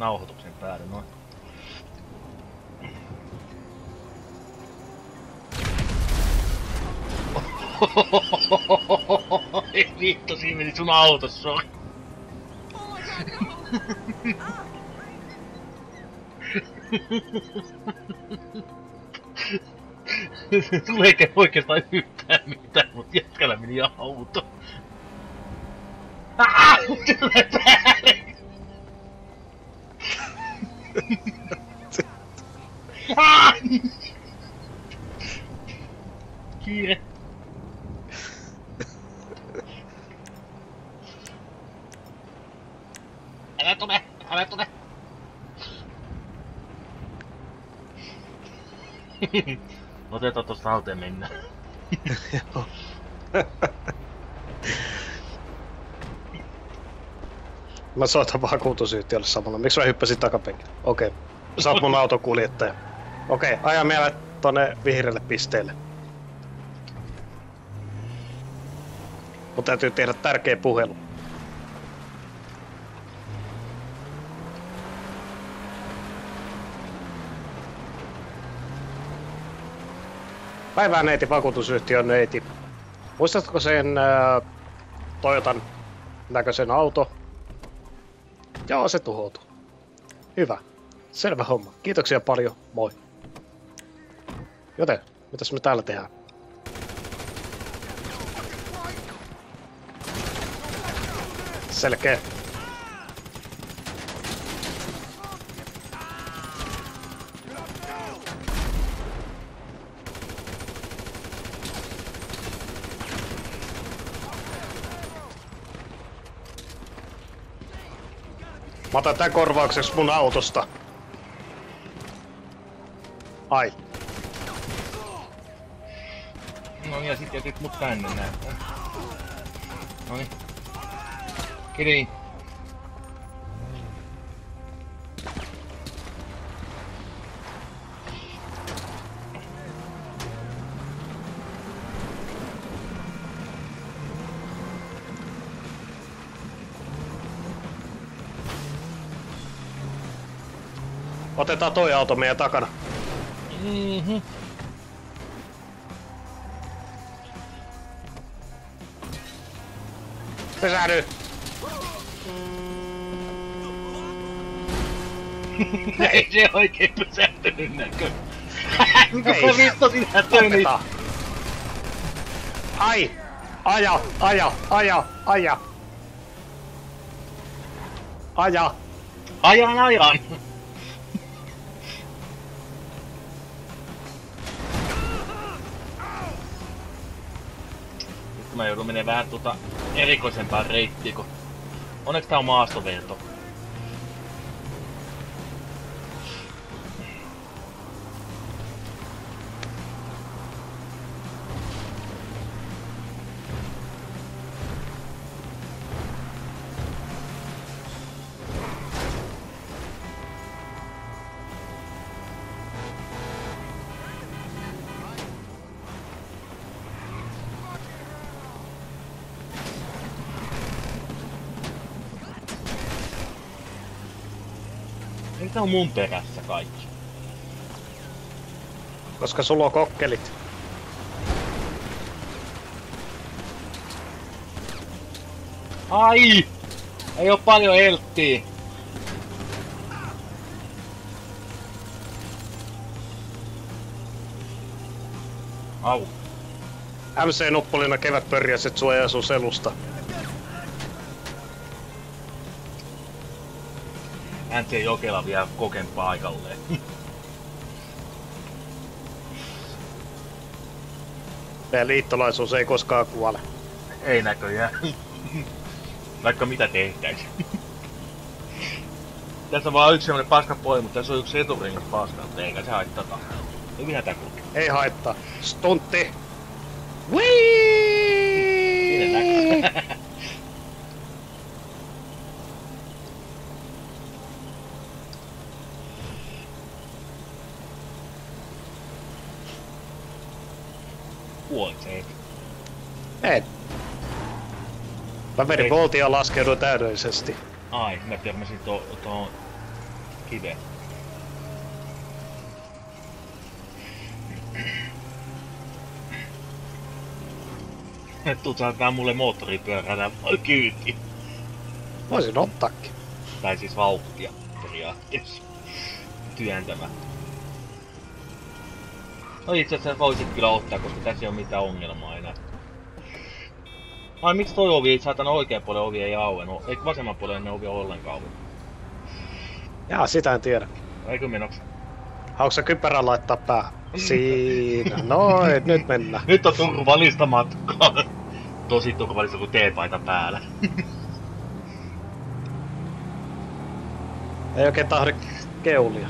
nauhoituksen päälle noin. Ei vittu, siinä meni sun autossa. Sulle ei käy oikeastaan yhtään mitään, mut jätkällä meni auto. Tulee päälle! Kiire! Älä tule! Älä tule! Otetaan tosta talteen mennä. Joo. Mä soitan vakuutusyhtiölle samalla. Miksi mä hyppäsin takapenkille? Okei. Sä oot mun autokuljettaja. Okei, aja meille tonne vihreälle pisteelle. Mun täytyy tehdä tärkeä puhelu. Päivää neiti, vakuutusyhtiön neiti. Muistatko sen Toyotan näköisen auto? Joo, se tuhoutui. Hyvä. Selvä homma. Kiitoksia paljon. Moi. Joten, mitäs me täällä tehdään? Selkeä. Mä otan tän korvaukseksi mun autosta. Ai. No ja sit jätit mut tänne näyttää. Noniin. Kiri. Otetaan toi auto meidän takana. Mhm. Pysähdy! Ei se oikein pysähtynyt näkö. Kuka vittu sinä tönit? Ai! Aja! Aja! Aja! Aja! Aja! Ajan! Nyt mä joudun menee vähän erikoisempaan reittiin, kun onneksi tää on maastoverto. Mitä on mun perässä kaikki? Koska sulla on kokkelit. Ai! Ei oo paljon elttiä. Au. MC-nuppulina kevätpörjäiset suojaa sun selusta. NC Jokela vielä koken paikalleen. Meidän liittolaisuus ei koskaan kuole. Ei näköjään. Vaikka mitä tehtäis. Tässä on vaan yksi semmonen paskapoi, mutta tässä on yksi eturengas paskaa, eikä se haittaa. Ei vielä tää kulkee. Ei haittaa. Stuntti! Siinä näkyy. Kuolit se heti. Ei. Mä vedin voltia ja laskeuduin täydellisesti. Ai, mä törmäsin tuohon kive. Tuut saattaa mulle moottoripyörällä kyyti. Voisin ottaakin. Tai siis vauhtia periaatteessa. Työntämä. No itse asiassa voisit kyllä ottaa, koska tässä ei oo mitään ongelmaa enää. Ai miksi toi ovi, saatana oikean puolen ovi ei auennut? Eikö vasemman puolen ovi ole ollenkaan auennut? Jaa, sitä en tiedä. Eikö menoksi? Haluatko sä kypärän laittaa päähän? Siinä. Noin, nyt mennään. Nyt on turvallista matkaa. Tosi turvallista kuin teepaita päällä. Ei oikein tahdi keulia.